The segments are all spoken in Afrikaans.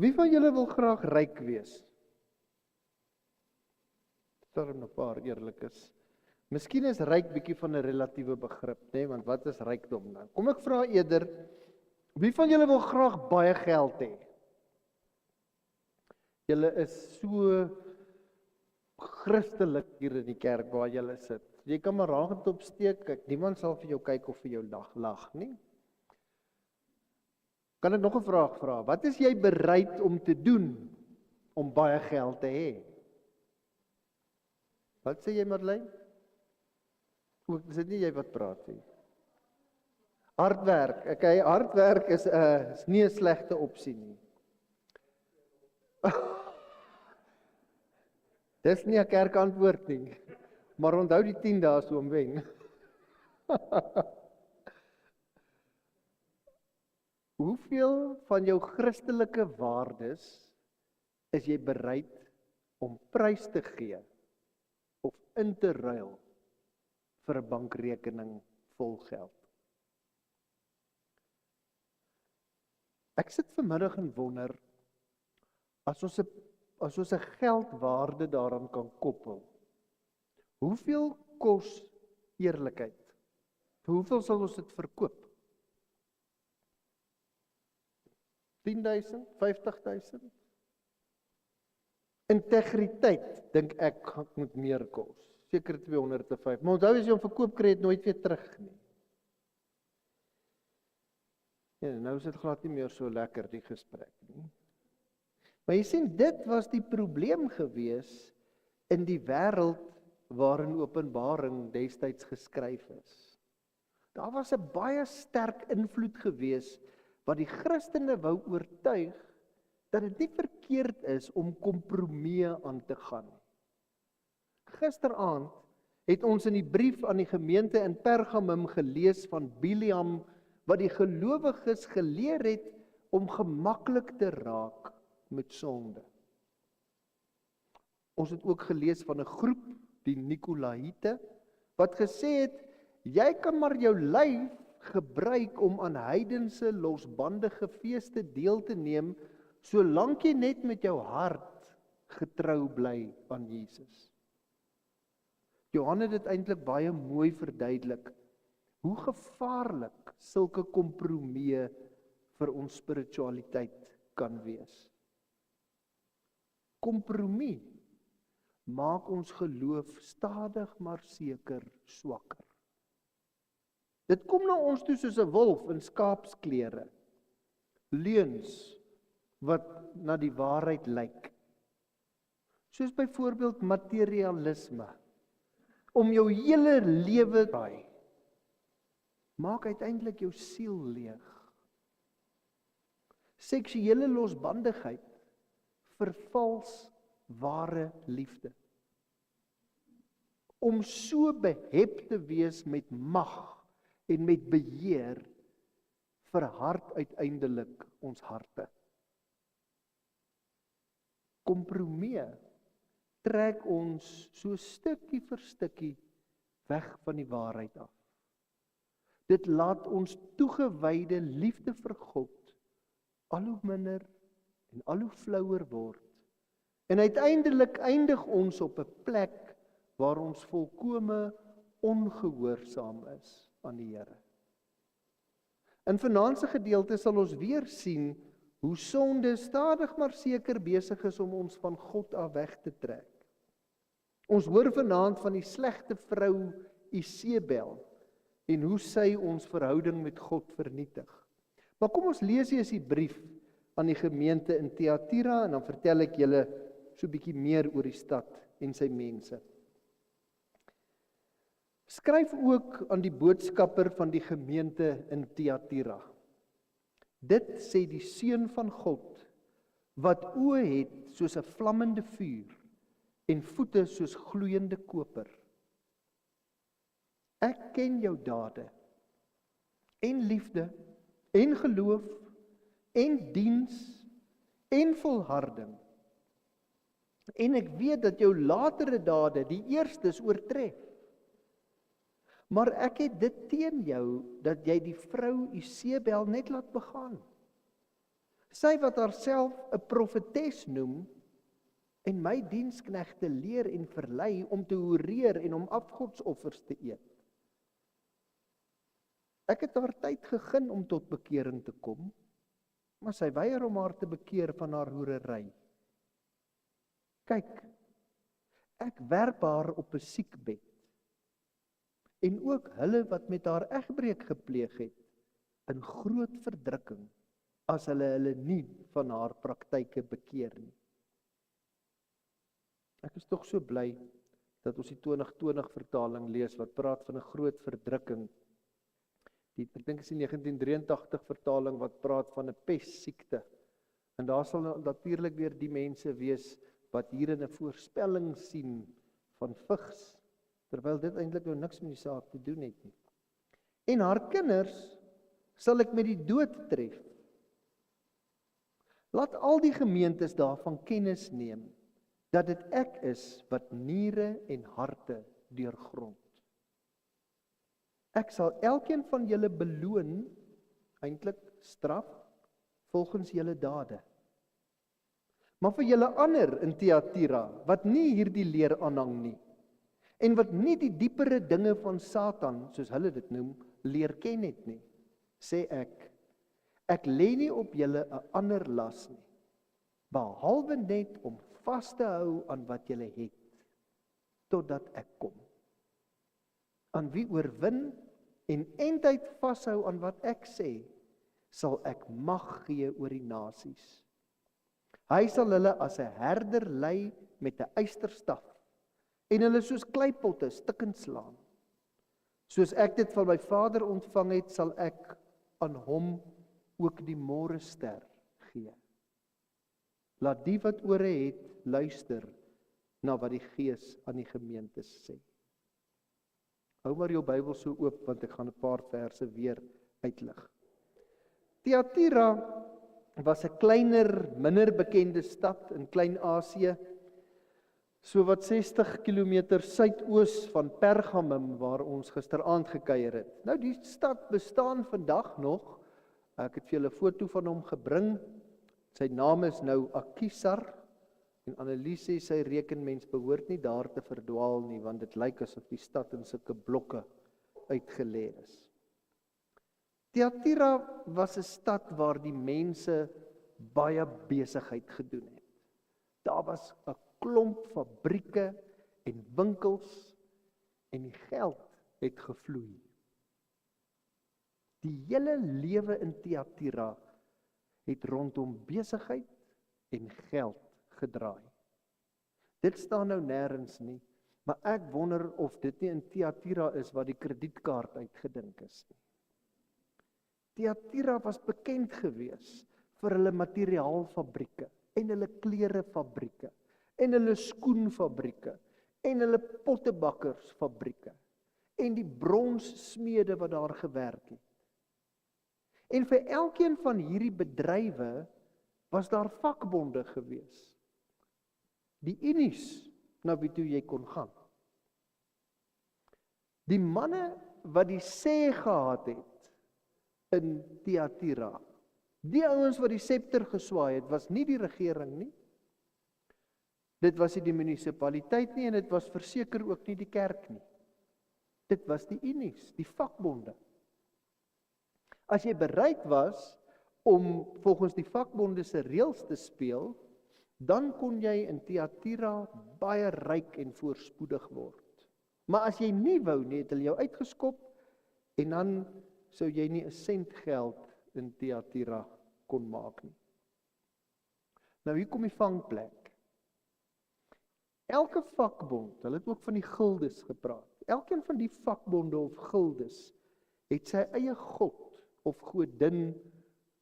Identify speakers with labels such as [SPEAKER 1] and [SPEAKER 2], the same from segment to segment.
[SPEAKER 1] Wie van julle wil graag ryk wees? Daar 'n paar eerlikes. Miskien is ryk bietjie van 'n relatiewe begrip, né? Want wat is rykdom nou? Kom ek vra eerder, wie van julle wil graag baie geld hê? Julle is so Christelik hier in die kerk waar julle sit. Jy kan maar hand opsteek, kyk, niemand sal vir jou kyk of vir jou lag nie. Kan ek nog 'n vraag vra? Wat is jy bereid om te doen om baie geld te hê? Wat sê jy, Marlene? Is dit nie jy wat praat nie? Hardwerk. Okay, hardwerk is nie 'n slegte opsie nie. Dis nie 'n kerkantwoord nie. Maar onthou die 10 dae so omwen. Hoeveel van jou Christelike waardes is jy bereid om prys te gee of in te ruil vir 'n bankrekening vol geld? Ek sit vanmiddag en wonder, as ons 'n geldwaarde daaraan kan koppel, hoeveel kos eerlikheid? Vir hoeveel sal ons dit verkoop? 10.000, 50.000? Integriteit, dink ek, moet meer kos. Seker 205. Maar onthou as jy hom verkoop kry, het nooit weer terug nie. Ja, nou is dit glad nie meer so lekker die gesprek nie. Maar jy sien, dit was die probleem gewees in die wêreld waarin Openbaring destyds geskryf is. Daar was 'n baie sterk invloed gewees wat die Christene wou oortuig dat dit nie verkeerd is om kompromieë aan te gaan. Gisteraand het ons in die brief aan die gemeente in Pergamum gelees van Biliam wat die gelowiges geleer het om gemaklik te raak met sonde. Ons het ook gelees van 'n groep, die Nikolaïte, wat gesê het, jy kan maar jou lyf gebruik om aan heidense losbandige feeste deel te neem, solank jy net met jou hart getrou bly aan Jesus. Johan het dit eintlik baie mooi verduidelik, hoe gevaarlik sulke kompromieë vir ons spiritualiteit kan wees. Kompromie maak ons geloof stadig maar seker swakker. Dit kom na ons toe soos 'n wolf in skaapsklere. Leuns wat na die waarheid lyk. Soos byvoorbeeld materialisme. Om jou hele lewe draai. Maak uiteindelik jou siel leeg. Seksuele losbandigheid vervals ware liefde. Om so behep te wees met mag en met beheer, verhard uiteindelik ons harte. Kompromie trek ons so stukkie vir stukkie weg van die waarheid af. Dit laat ons toegewyde liefde vir God al hoe minder en al hoe flouer word. En uiteindelik eindig ons op 'n plek waar ons volkome ongehoorsaam is aan die Here. In vanaand se gedeelte sal ons weer sien hoe sonde stadig maar seker besig is om ons van God af weg te trek. Ons hoor vanaand van die slegte vrou Isebel en hoe sy ons verhouding met God vernietig. Maar kom ons lees eers die brief aan die gemeente in Thyatira en dan vertel ek julle so 'n bietjie meer oor die stad en sy mense. Skryf ook aan die boodskapper van die gemeente in Thyatira. Dit sê die Seun van God, wat oë het soos 'n vlammende vuur en voete soos gloeiende koper. Ek ken jou dade en liefde en geloof en diens en volharding. En ek weet dat jou latere dade die eerstes oortref. Maar ek het dit teen jou, dat jy die vrou Isebel net laat begaan. Sy wat haarself 'n profetes noem en my diensknegte leer en verlei om te hoereer en om afgodsoffers te eet. Ek het haar tyd gegee om tot bekering te kom, maar sy weier om haar te bekeer van haar hoerery. Kyk, ek werp haar op 'n siekbed, en ook hulle wat met haar egbreek gepleeg het, in groot verdrukking, as hulle nie van haar praktyke bekeer nie. Ek is tog so bly dat ons die 2020 vertaling lees wat praat van 'n groot verdrukking. Ek dink is die 1983 vertaling wat praat van 'n pessiekte. En daar sal natuurlik weer die mense wees wat hierin 'n voorspelling sien van vigs, terwyl dit eintlik nou niks met die saak te doen het nie. En haar kinders sal ek met die dood tref. Laat al die gemeentes daarvan kennis neem, dat dit ek is wat niere en harte deurgrond. Ek sal elkeen van julle beloon, eintlik straf, volgens julle dade. Maar vir julle ander in Thyatira, wat nie hierdie leer aanhang nie, en wat nie die diepere dinge van Satan, soos hulle dit noem, leer ken het nie, sê ek lê nie op julle 'n ander las nie, behalwe net om vas te hou aan wat julle het, totdat ek kom. Aan wie oorwin en eindtyd vashou aan wat ek sê, sal ek mag gee oor die nasies. Hy sal hulle as 'n herder lei met 'n ysterstaf, en hulle soos kleipotte stikkend slaan. Soos ek dit van my Vader ontvang het, sal ek aan hom ook die môrester gee. Laat die wat ore het, luister na wat die Gees aan die gemeentes sê. Hou maar jou Bybel so oop, want ek gaan 'n paar verse weer uitlig. Thyatira was 'n kleiner, minder bekende stad in Klein-Asië, so wat 60 km suidoos van Pergamum, waar ons gisteraand gekuier het. Nou die stad bestaan vandag nog. Ek het vir julle 'n foto van hom gebring. Sy naam is nou Akhisar. En Annelies sê sy reken mens behoort nie daar te verdwaal nie, want dit lyk asof die stad in sulke blokke uitgelê is. Thyatira was 'n stad waar die mense baie besigheid gedoen het. Daar was 'n klomp fabrieke en winkels en die geld het gevloei. Die hele lewe in Thyatira het rondom besigheid en geld gedraai. Dit staan nou nêrens nie, maar ek wonder of dit nie in Thyatira is wat die kredietkaart uitgedink is nie. Thyatira was bekend gewees vir hulle materiaalfabrieke en hulle klerefabrieke en hulle skoenfabrieke en hulle pottebakkersfabrieke en die bronssmede wat daar gewerk het. En vir elkeen van hierdie bedrywe was daar vakbonde gewees. Die unies na wie toe jy kon gaan. Die manne wat die sê gehad het in Thyatira, die ouens wat die septer geswaai het, was nie die regering nie. Dit was nie die munisipaliteit nie en dit was verseker ook nie die kerk nie. Dit was die unies, die vakbonde. As jy bereid was om volgens die vakbonde se reëls te speel, dan kon jy in Thyatira baie ryk en voorspoedig word. Maar as jy nie wou nie, het hulle jou uitgeskop en dan sou jy nie 'n sent geld in Thyatira kon maak nie. Nou hier kom die vangplek. Elke vakbond, hulle het ook van die gildes gepraat. Elkeen van die vakbonde of gildes het sy eie god of godin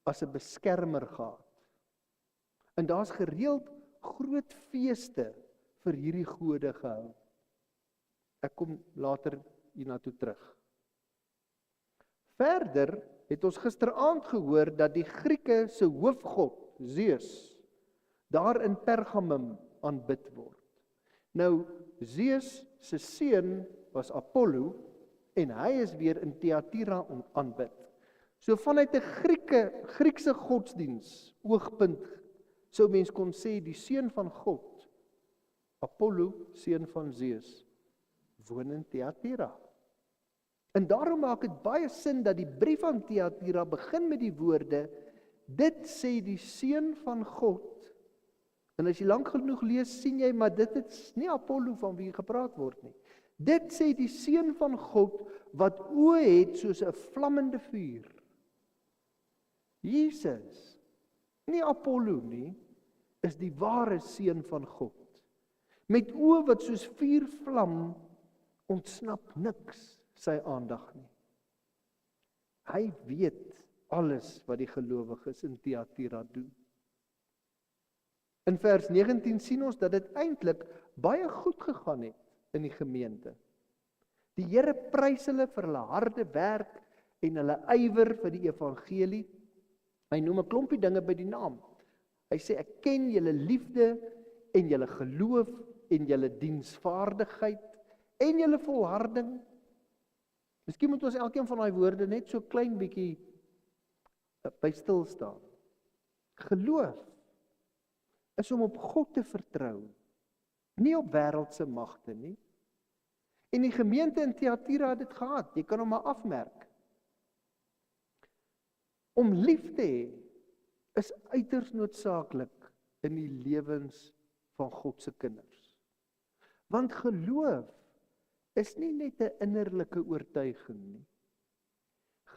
[SPEAKER 1] as 'n beskermer gehad. En daar's gereeld groot feeste vir hierdie gode gehou. Ek kom later hiernatoe terug. Verder het ons gisteraand gehoor dat die Grieke se hoofgod, Zeus, daar in Pergamum aanbid word. Nou, Zeus se seun was Apollo en hy is weer in Thyatira aanbid. So vanuit 'n Griekse godsdiens oogpunt sou mens kon sê die seun van God, Apollo, seun van Zeus, woon in Thyatira. En daarom maak dit baie sin dat die brief aan Thyatira begin met die woorde: dit sê die seun van God. En as jy lank genoeg lees, sien jy, maar dit is nie Apollo van wie gepraat word nie. Dit sê die seun van God wat oë het soos 'n vlammende vuur. Jesus, nie Apollo nie, is die ware seun van God. Met oë wat soos vuur vlam, ontsnap niks sy aandag nie. Hy weet alles wat die gelowiges in Thyatira doen. In vers 19 sien ons dat dit eintlik baie goed gegaan het in die gemeente. Die Here prys hulle vir hulle harde werk en hulle ywer vir die evangelie. Hy noem 'n klompie dinge by die naam. Hy sê, ek ken julle liefde en julle geloof en julle diensvaardigheid en julle volharding. Miskien moet ons elkeen van daai woorde net so klein bietjie by stil staan. Geloof is om op God te vertrou, nie op wêreldse magte nie. En die gemeente in Thyatira het dit gehad, jy kan hom maar afmerk. Om lief te hê is uiters noodsaaklik in die lewens van God se kinders. Want geloof is nie net 'n innerlike oortuiging nie.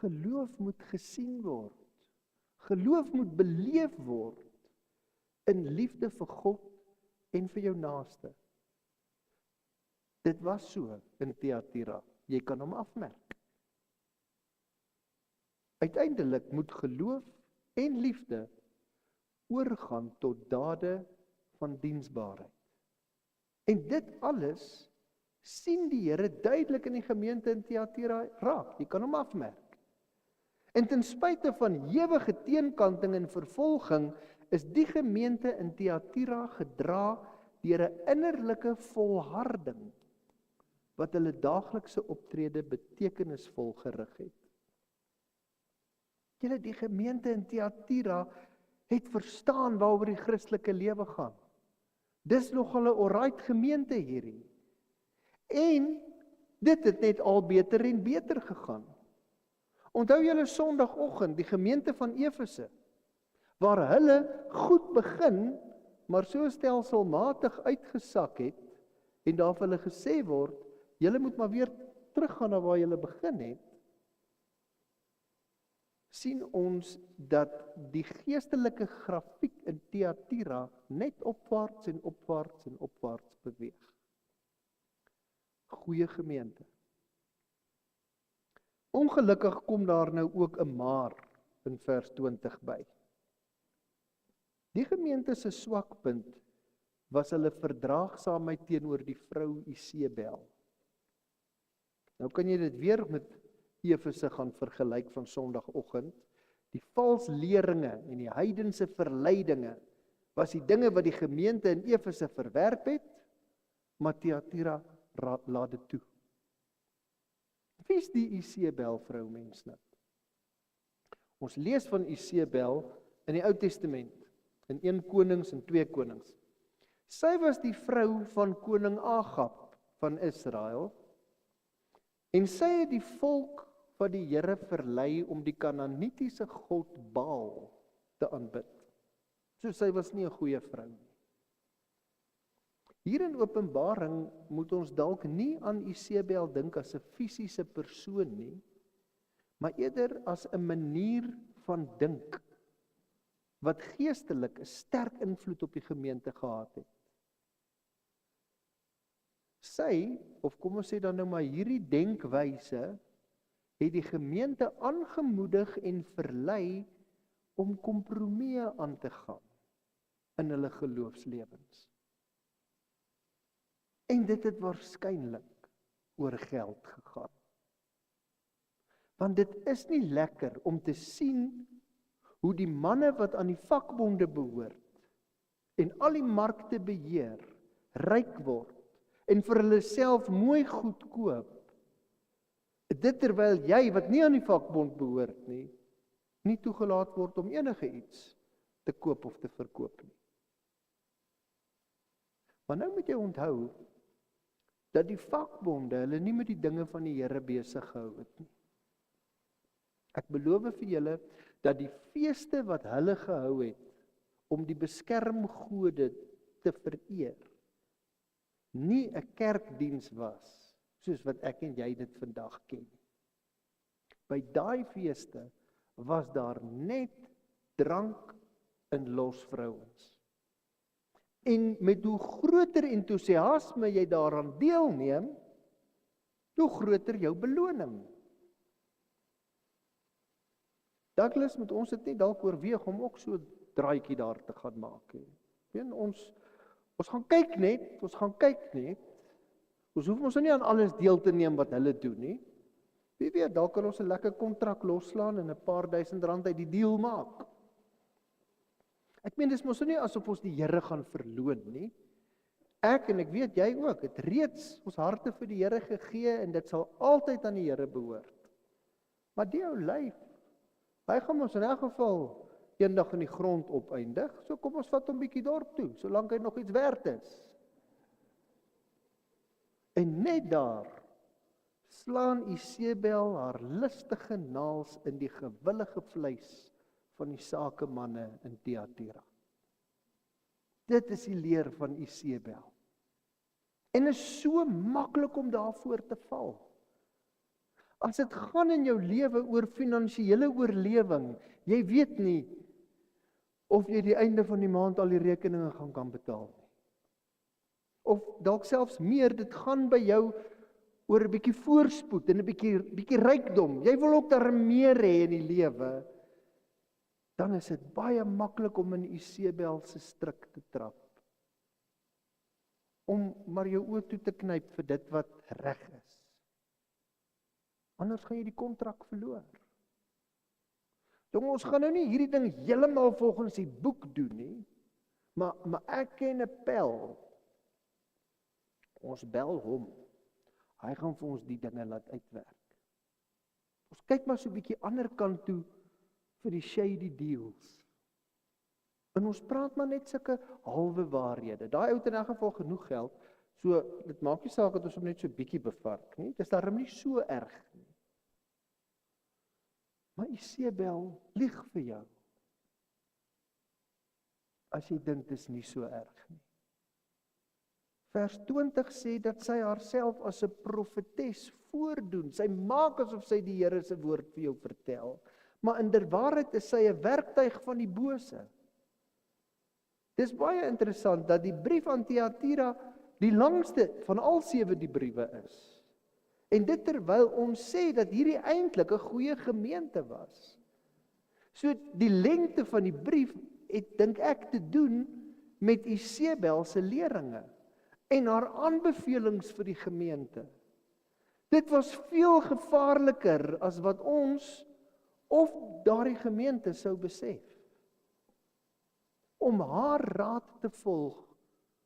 [SPEAKER 1] Geloof moet gesien word. Geloof moet beleef word in liefde vir God en vir jou naaste. Dit was so in Thyatira. Jy kan hom afmerk. Uiteindelik moet geloof en liefde oorgaan tot dade van diensbaarheid. En dit alles sien die Here duidelik in die gemeente in Thyatira raak. Jy kan hom afmerk. En ten spyte van ewige teenkanting en vervolging, is die gemeente in Thyatira gedra deur 'n innerlike volharding, wat hulle daaglikse optrede betekenisvol gerig het. Julle, die gemeente in Thyatira het verstaan waaroor die Christelike lewe gaan. Dis nog 'n alright gemeente hierdie. En dit het net al beter en beter gegaan. Onthou julle Sondagoggend, die gemeente van Efese, waar hulle goed begin, maar so stelselmatig uitgesak het, en daar vir hulle gesê word, julle moet maar weer teruggaan na waar julle begin het, sien ons dat die geestelike grafiek in Thyatira net opwaarts en opwaarts en opwaarts beweeg. Goeie gemeente. Ongelukkig kom daar nou ook 'n maar in vers 20 by. Die gemeente se swakpunt was hulle verdraagsaamheid teenoor die vrou Isebel. Nou kan jy dit weer met Efese gaan vergelyk van Sondagoggend. Die valsleringe en die heidense verleidinge was die dinge wat die gemeente in Efese verwerp het, maar Thyatira laat dit toe. Wie is die Isebel vrou, mens nou? Ons lees van Isebel in die Ou Testament, in 1 Konings en 2 Konings. Sy was die vrou van koning Agab van Israel, en sy het die volk van die Here verlei om die Kanaanitiese god Baal te aanbid. So sy was nie 'n goeie vrou nie. Hier in Openbaring moet ons dalk nie aan Isebel dink as 'n fisiese persoon nie, maar eerder as 'n manier van dink, wat geestelik 'n sterk invloed op die gemeente gehad het. Sy, of kom ons sê dan nou maar hierdie denkwyse, het die gemeente aangemoedig en verlei om kompromieë aan te gaan in hulle geloofslewens. En dit het waarskynlik oor geld gegaan. Want dit is nie lekker om te sien hoe die manne wat aan die vakbonde behoort en al die markte beheer, ryk word en vir hulle self mooi goed koop. Dit terwyl jy wat nie aan die vakbond behoort nie, nie toegelaat word om enige iets te koop of te verkoop nie. Maar nou moet jy onthou, dat die vakbonde hulle nie met die dinge van die Here besig gehou het nie. Ek beloof vir julle, dat die feeste wat hulle gehou het, om die beskermgode te vereer, nie 'n kerkdiens was, soos wat ek en jy dit vandag ken. By daai feeste was daar net drank en los vrouens. En met hoe groter entoesiasme jy daaraan deelneem, hoe groter jou beloning. Douglas, moet ons dit nie dalk oorweeg om ook so 'n draaitjie daar te gaan maak. Ons gaan kyk net, ons hoef ons nie aan alles deel te neem wat hulle doen nie. Wie weet, dalk kan ons 'n lekker kontrak losslaan en 'n paar R1000 uit die deal maak. Ek meen, dis mos nie asof ons die Here gaan verloon nie. Ek en ek weet jy ook, het reeds ons harte vir die Here gegee en dit sal altyd aan die Here behoort. Maar die ou lyf, hy gaan ons in elk geval eendag in die grond opeindig, so kom ons vat hom bietjie dorp toe, solank hy nog iets werd is. En net daar slaan Isebel haar lustige naels in die gewillige vleis van die sakemanne in Thyatira. Dit is die leer van Isebel. En is so maklik om daarvoor te val. As dit gaan in jou lewe oor finansiële oorlewing, jy weet nie of jy die einde van die maand al die rekeninge kan betaal nie. Of dalk selfs meer, dit gaan by jou oor 'n bietjie voorspoed en 'n bietjie rykdom. Jy wil ook daar meer hê in die lewe. Dan is dit baie maklik om in Isebel se struik te trap. Om maar jou oë toe te knyp vir dit wat reg is. Anders gaan jy die kontrak verloor. Jong, ons gaan nou nie hierdie ding heeltemal volgens die boek doen nie, maar ek ken 'n pel. Ons bel hom. Hy gaan vir ons die dinge laat uitwerk. Ons kyk maar so 'n bietjie ander kant toe vir die shady deals. En ons praat maar net sulke halwe waarhede. Daai ou het in 'n geval genoeg geld, so dit maak nie saak dat ons hom net so 'n bietjie bevark nie. Dit is daarom nie so erg nie. Maar Isebel lieg vir jou. As jy dink dit is nie so erg nie. Vers 20 sê dat sy haarself as 'n profetes voordoen. Sy maak asof sy die Here se woord vir jou vertel. Maar inderwaarheid is sy 'n werktuig van die bose. Dis baie interessant dat die brief aan Thyatira die langste van al 7 die briewe is. En dit terwyl ons sê dat hierdie eintlik 'n goeie gemeente was. So die lengte van die brief het, dink ek, te doen met Isebel se leringe en haar aanbevelings vir die gemeente. Dit was veel gevaarliker as wat ons of daardie gemeente sou besef. Om haar raad te volg,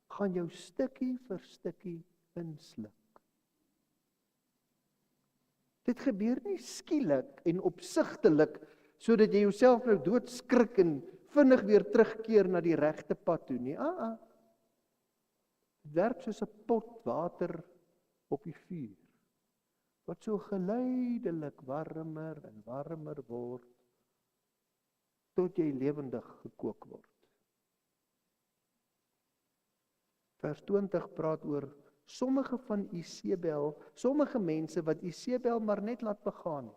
[SPEAKER 1] gaan jou stukkie vir stukkie insluk. Dit gebeur nie skielik en opsigtelik, sodat jy jouself nou doodskrik en vinnig weer terugkeer na die regte pad toe nie. Dit werk soos 'n pot water op die vuur, wat so geleidelik warmer en warmer word, tot jy lewendig gekook word. Vers 20 praat oor sommige van Isebel, sommige mense wat Isebel maar net laat begaan.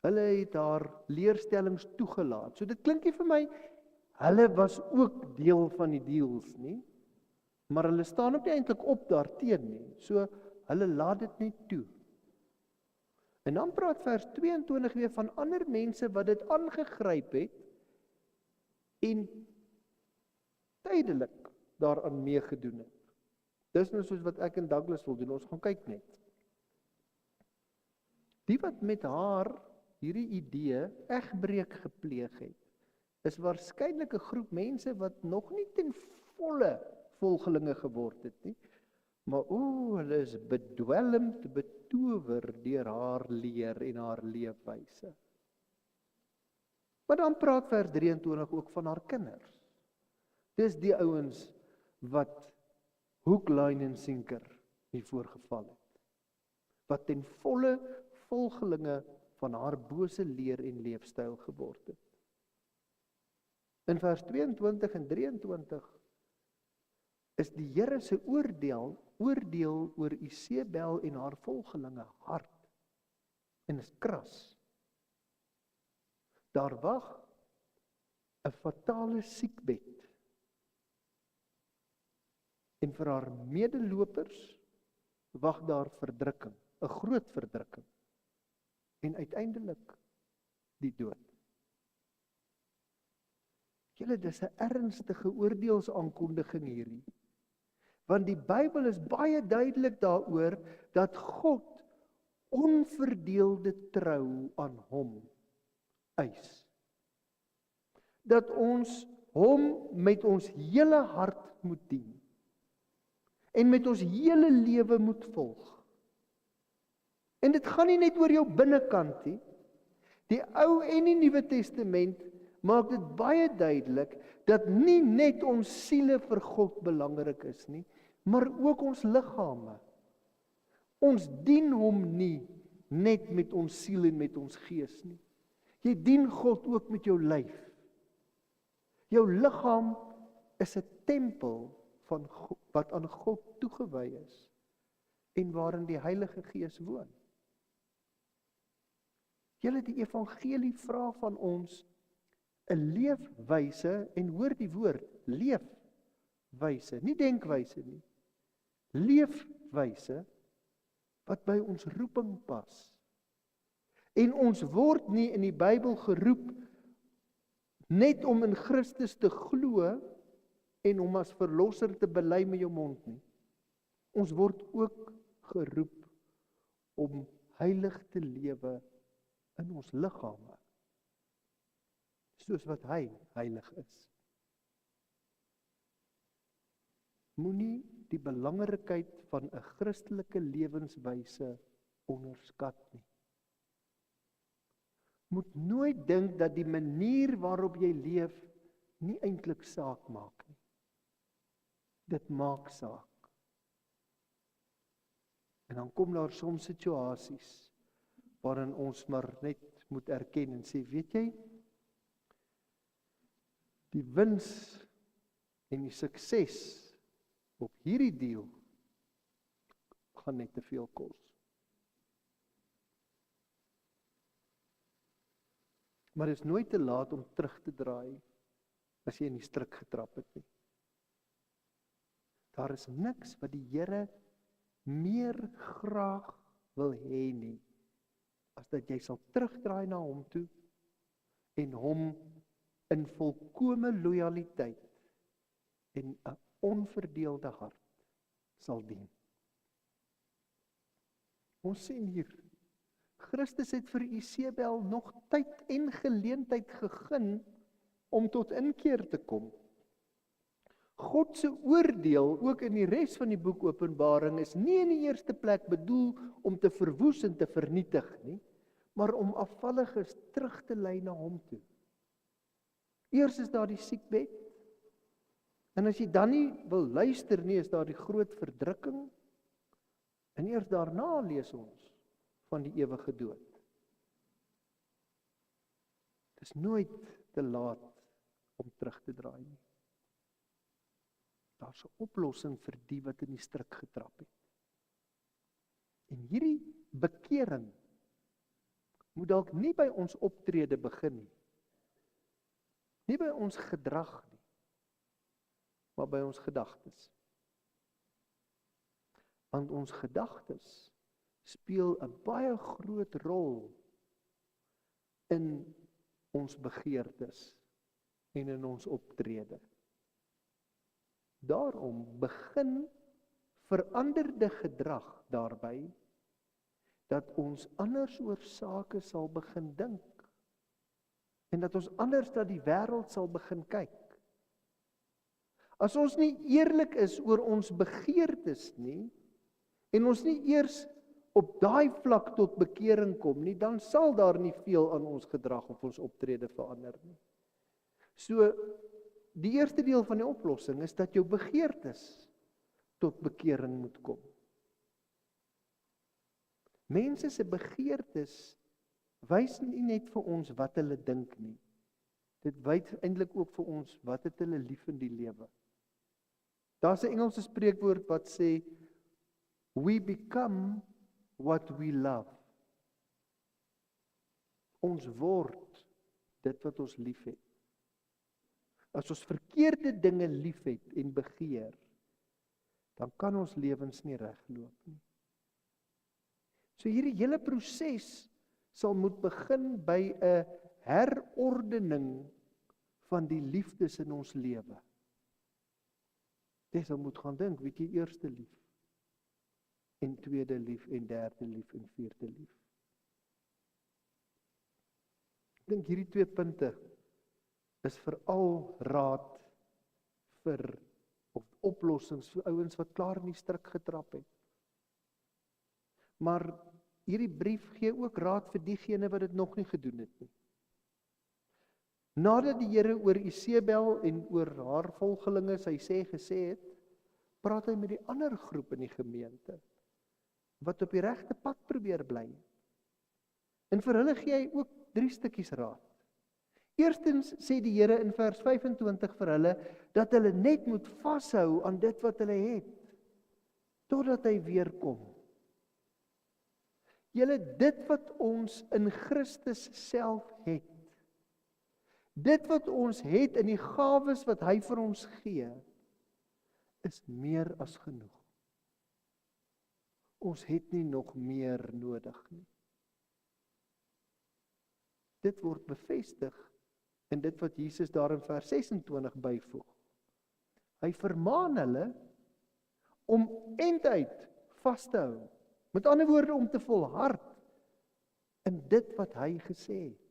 [SPEAKER 1] Hulle het haar leerstellings toegelaat. So dit klink nie vir my, hulle was ook deel van die deals nie, maar hulle staan ook nie eintlik op daarteen nie. So hulle laat dit net toe. En dan praat vers 22 weer van ander mense wat dit aangegryp het en tydelik daaraan meegedoen het. Dis nou soos wat ek en Douglas wil doen, ons gaan kyk net. Die wat met haar hierdie idee egbreek gepleeg het, is waarskynlik 'n groep mense wat nog nie ten volle volgelinge geword het nie, maar hulle is bedwelmd, betower deur haar leer en haar leefwyse. Maar dan praat vers 23 ook van haar kinders. Dis die ouens wat hoek, lyn en sinker hiervoor geval het. Wat ten volle volgelinge van haar bose leer en leefstyl geword het. In vers 22 en 23 is die Here se oordeel oor Isebel en haar volgelinge hard en is kras. Daar wag 'n fatale siekbed. En vir haar medelopers wag daar verdrukking, 'n groot verdrukking. En uiteindelik die dood. Julle, dis 'n ernstige oordeelsaankondiging hierdie. Want die Bybel is baie duidelik daaroor dat God onverdeelde trou aan hom eis. Dat ons hom met ons hele hart moet dien. En met ons hele lewe moet volg. En dit gaan nie net oor jou binnekant nie. Die Ou en die Nuwe Testament maak dit baie duidelik dat nie net ons siele vir God belangrik is nie, maar ook ons liggame. Ons dien hom nie net met ons siel en met ons gees nie. Jy dien God ook met jou lyf. Jou liggaam is 'n tempel van God, wat aan God toegewy is en waarin die Heilige Gees woon. Julle, die evangelie vra van ons 'n leefwyse, en hoor die woord, leefwyse, nie denkwyse nie. Leefwyse wat by ons roeping pas. En ons word nie in die Bybel geroep net om in Christus te glo en hom as verlosser te bely met jou mond nie. Ons word ook geroep om heilig te lewe in ons liggame, soos wat hy heilig is. Moenie die belangrikheid van 'n Christelike lewenswyse onderskat nie. Moet nooit dink dat die manier waarop jy leef nie eintlik saak maak nie. Dit maak saak. En dan kom daar soms situasies waarin ons maar net moet erken en sê, weet jy, die wins en die sukses op hierdie deal gaan net te veel kos. Maar dit is nooit te laat om terug te draai as jy in die struik getrap het nie. Daar is niks wat die Here meer graag wil hê nie, as dat jy sal terugdraai na hom toe en hom in volkome lojaliteit en 'n onverdeelde hart sal dien. Ons sien hier, Christus het vir Isebel nog tyd en geleentheid gegee om tot inkeer te kom. God se oordeel, ook in die res van die boek Openbaring, is nie in die eerste plek bedoel om te verwoes en te vernietig nie, maar om afvalliges terug te lei na hom toe. Eers is daar die siekbed, en as jy dan nie wil luister nie, is daar die groot verdrukking, en eers daarna lees ons van die ewige dood. Dit is nooit te laat om terug te draai nie. Daar's 'n oplossing vir die wat in die struik getrap het. En hierdie bekering moet dalk nie by ons optrede begin nie. Nie by ons gedrag nie, maar by ons gedagtes. Want ons gedagtes speel 'n baie groot rol in ons begeertes en in ons optrede. Daarom begin veranderde gedrag daarby dat ons anders oor sake sal begin dink en dat ons anders na die wêreld sal begin kyk. As ons nie eerlik is oor ons begeertes nie en ons nie eers op daai vlak tot bekering kom nie, dan sal daar nie veel aan ons gedrag of ons optrede verander nie. So, die eerste deel van die oplossing is dat jou begeertes tot bekering moet kom. Mense se begeertes wys nie net vir ons wat hulle dink nie. Dit wys eintlik ook vir ons wat het hulle lief in die lewe. Daar's 'n Engelse spreekwoord wat sê, we become what we love. Ons word dit wat ons lief het. As ons verkeerde dinge lief het en begeer, dan kan ons lewens nie regloop nie. So hierdie hele proses sal moet begin by 'n herordening van die liefdes in ons lewe. Jy sal moet gaan dink, weet jy, eerste lief, en tweede lief, en derde lief, en vierde lief. Ek dink hierdie 2 punte is veral raad vir, of oplossings vir ouens wat klaar in die struik getrap het. Maar hierdie brief gee ook raad vir diegene wat dit nog nie gedoen het nie. Nadat die Here oor Isebel en oor haar volgelinge sy gesê het, praat hy met die ander groep in die gemeente, wat op die regte pad probeer bly. En vir hulle gee hy ook 3 stukkies raad. Eerstens sê die Here in vers 25 vir hulle, dat hulle net moet vashou aan dit wat hulle het, totdat hy weer kom. Julle, dit wat ons in Christus self het, dit wat ons het in die gawes wat hy vir ons gee, is meer as genoeg. Ons het nie nog meer nodig nie. Dit word bevestig in dit wat Jesus daar in vers 26 byvoeg. Hy vermaan hulle om einduit vas te hou. Met ander woorde, om te volhard in dit wat hy gesê het.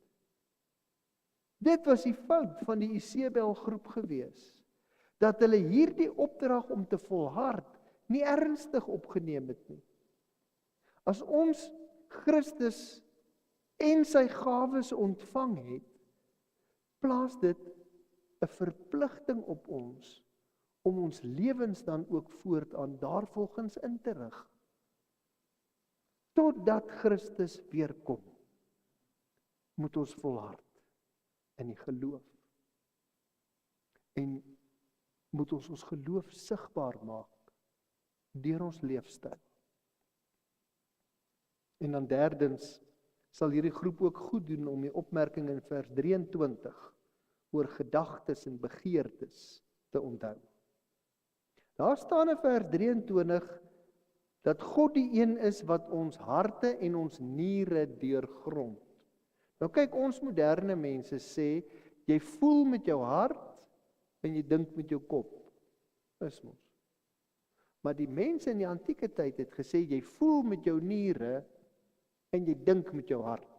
[SPEAKER 1] Dit was die fout van die Isebel groep gewees, dat hulle hierdie opdrag om te volhard nie ernstig opgeneem het nie. As ons Christus en sy gawes ontvang het, plaas dit 'n verpligting op ons om ons lewens dan ook voortaan daarvolgens in te rig. Totdat Christus weer kom, moet ons volhard in die geloof. En moet ons geloof sigbaar maak deur ons leefstyl. En dan derdens sal hierdie groep ook goed doen om die opmerking in vers 23 oor gedagtes en begeertes te onthou. Daar staan in vers 23 dat God die een is wat ons harte en ons niere deurgrond. Nou kyk, ons moderne mense sê, jy voel met jou hart en jy dink met jou kop. Is mos. Maar die mense in die antieke tyd het gesê, jy voel met jou niere en jy dink met jou hart.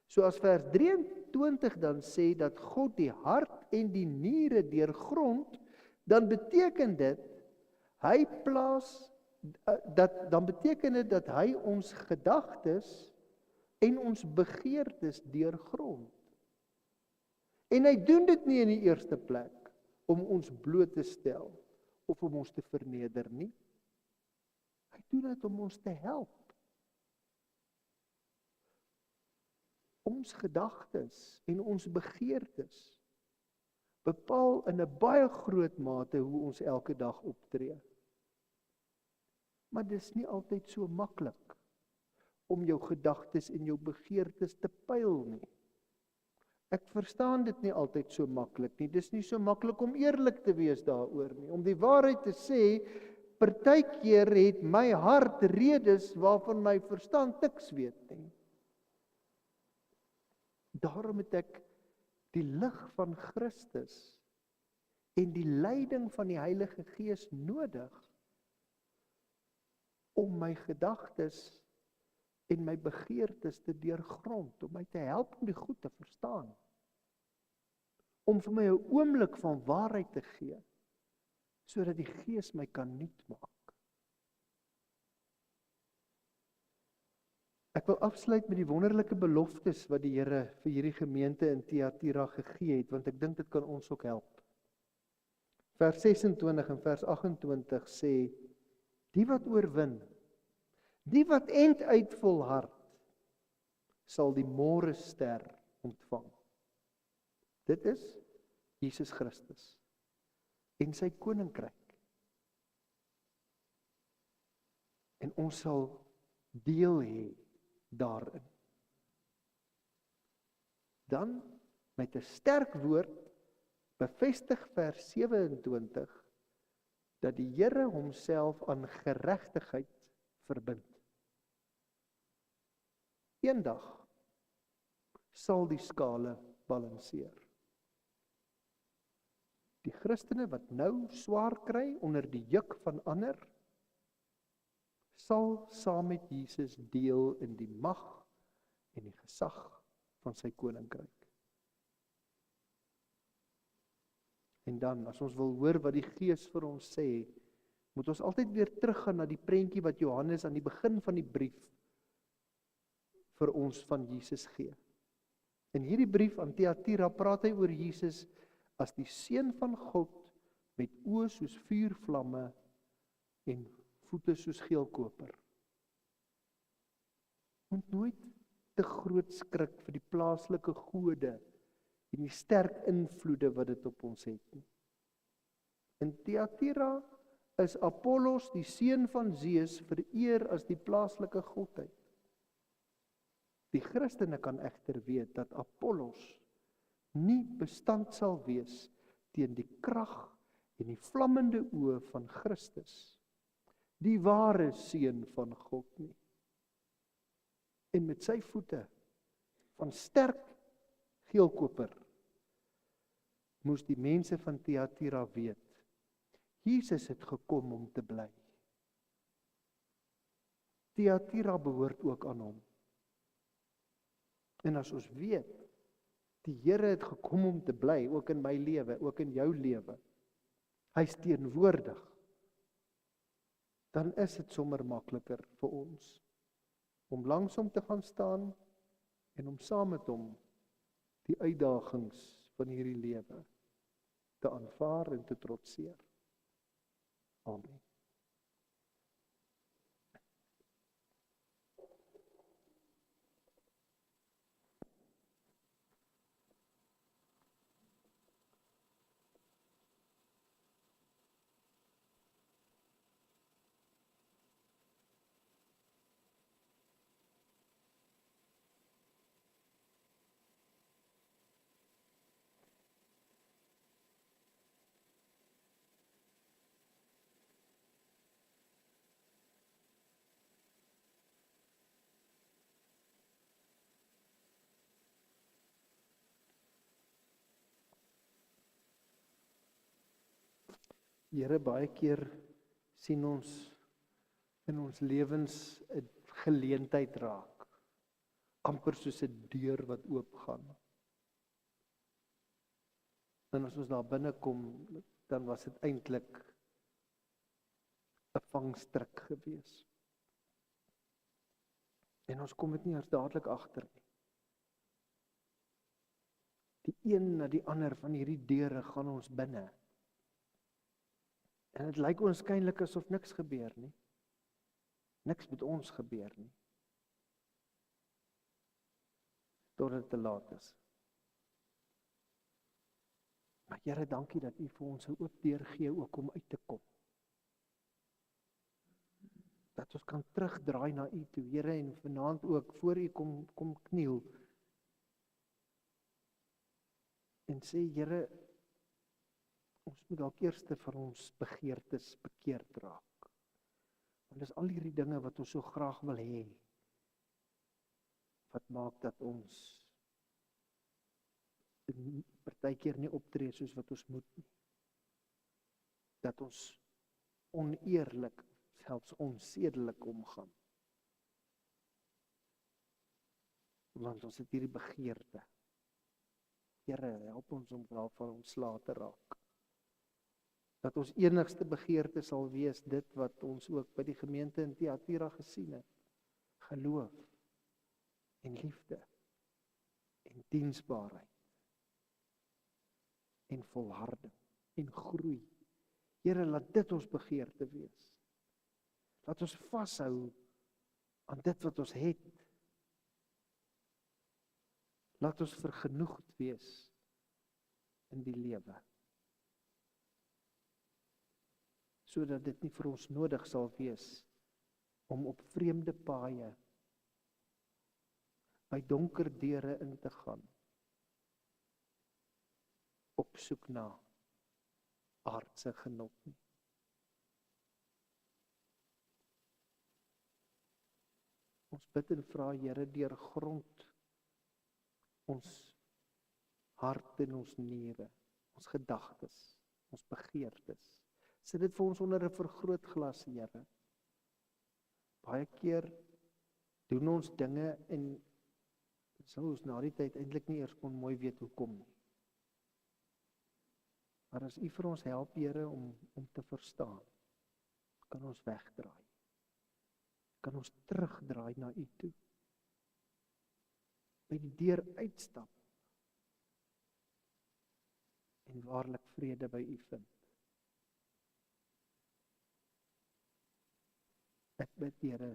[SPEAKER 1] So as vers 23 dan sê dat God die hart en die niere deurgrond, dan beteken dit, dan beteken dit dat hy ons gedagtes en ons begeertes deurgrond. En hy doen dit nie in die eerste plek om ons bloot te stel of om ons te verneder nie. Hy doen dit om ons te help. Ons gedagtes en ons begeertes bepaal in 'n baie groot mate hoe ons elke dag optree. Maar dis nie altyd so maklik om jou gedagtes en jou begeertes te pyl nie. Ek verstaan dit nie altyd so maklik nie. Dis nie so maklik om eerlik te wees daaroor nie. Om die waarheid te sê, partykeer het my hart redes waarvan my verstand niks weet nie. Daarom het ek die lig van Christus en die leiding van die Heilige Gees nodig om my gedagtes en my begeertes te deurgrond, om my te help om die goed te verstaan. Om vir my 'n oomblik van waarheid te gee, sodat die Gees my kan nuut maak. Ek wil afsluit met die wonderlike beloftes wat die Here vir hierdie gemeente in Thyatira gegee het, want ek dink dit kan ons ook help. Vers 26 en vers 28 sê, die wat oorwin, die wat end uit volhard, sal die môre ster ontvang. Dit is Jesus Christus en sy koninkryk. En ons sal deel hê daarin. Dan met 'n sterk woord bevestig vers 27 dat die Here homself aan geregtigheid verbind. Eendag sal die skale balanseer. Die Christene wat nou swaar kry onder die juk van ander, sal saam met Jesus deel in die mag en die gesag van sy koninkryk. En dan, as ons wil hoor wat die Gees vir ons sê, moet ons altyd weer teruggaan na die prentjie wat Johannes aan die begin van die brief vir ons van Jesus gee. In hierdie brief aan Thyatira praat hy oor Jesus as die Seun van God met oë soos vuurvlamme en voete soos geelkoper. Moet nooit te groot skrik vir die plaaslike gode en die sterk invloede wat dit op ons het nie. In Thyatira is Apollos, die seun van Zeus, vereer as die plaaslike godheid. Die Christene kan egter weet dat Apollos nie bestand sal wees teen die krag en die vlammende oë van Christus, die ware seun van God nie. En met sy voete van sterk geelkoper moes die mense van Thyatira weet, Jesus het gekom om te bly. Thyatira behoort ook aan hom. En as ons weet, die Here het gekom om te bly, ook in my lewe, ook in jou lewe, hy's teenwoordig, dan is dit sommer makliker vir ons om langs hom te gaan staan en om saam met hom die uitdagings van hierdie lewe te aanvaar en te trotseer. Amen. Here, baie keer sien ons in ons lewens 'n geleentheid raak, amper soos 'n deur wat oopgaan. En as ons daar binne kom, dan was dit eintlik 'n vangstrik gewees. En ons kom dit nie eers dadelik agter nie. Die een na die ander van hierdie deure gaan ons binne. En dit lyk oënskynlik asof niks gebeur nie. Niks met ons gebeur nie. Totdat dit te laat is. Maar Here, dankie dat U vir ons 'n oop deur gee ook om uit te kom. Dat ons kan terugdraai na U toe, Here, en vanaand ook voor U kom kniel. En sê, Here, ons moet dalk eers vir ons begeertes bekeerd raak. Want dis al hierdie dinge wat ons so graag wil hê, wat maak dat ons partykeer nie optree soos wat ons moet nie. Dat ons oneerlik, selfs onsedelik omgaan. Want ons het hierdie begeerte. Here, help ons om daarvan ontslae te raak. Dat ons enigste begeerte sal wees dit wat ons ook by die gemeente in Thyatira gesien het. Geloof en liefde en diensbaarheid en volharding en groei. Here, laat dit ons begeerte wees. Laat ons vashou aan dit wat ons het. Laat ons vergenoegd wees in die lewe. Sodat dit nie vir ons nodig sal wees om op vreemde paaie by donker deure in te gaan, op soek na aardse genot nie. Ons bid en vra, Here, deurgrond ons hart en ons niere, ons gedagtes, ons begeertes. Sit dit vir ons onder 'n vergrootglas, Here. Baie keer doen ons dinge en sal ons na die tyd eintlik nie eers kon mooi weet hoekom nie. Maar as U vir ons help, Here, om te verstaan, kan ons wegdraai. Kan ons terugdraai na U toe. By die deur uitstap en waarlik vrede by U vind. Ek bid, Here,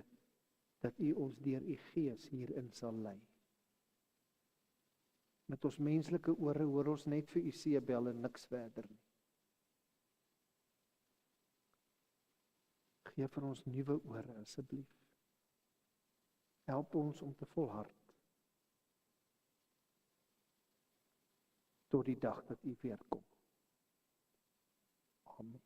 [SPEAKER 1] dat U ons deur U Gees hierin sal lei. Met ons menslike ore hoor ons net vir U seebel en niks verder nie. Gee vir ons nuwe ore asseblief. Help ons om te volhard tot die dag dat U weer kom. Amen.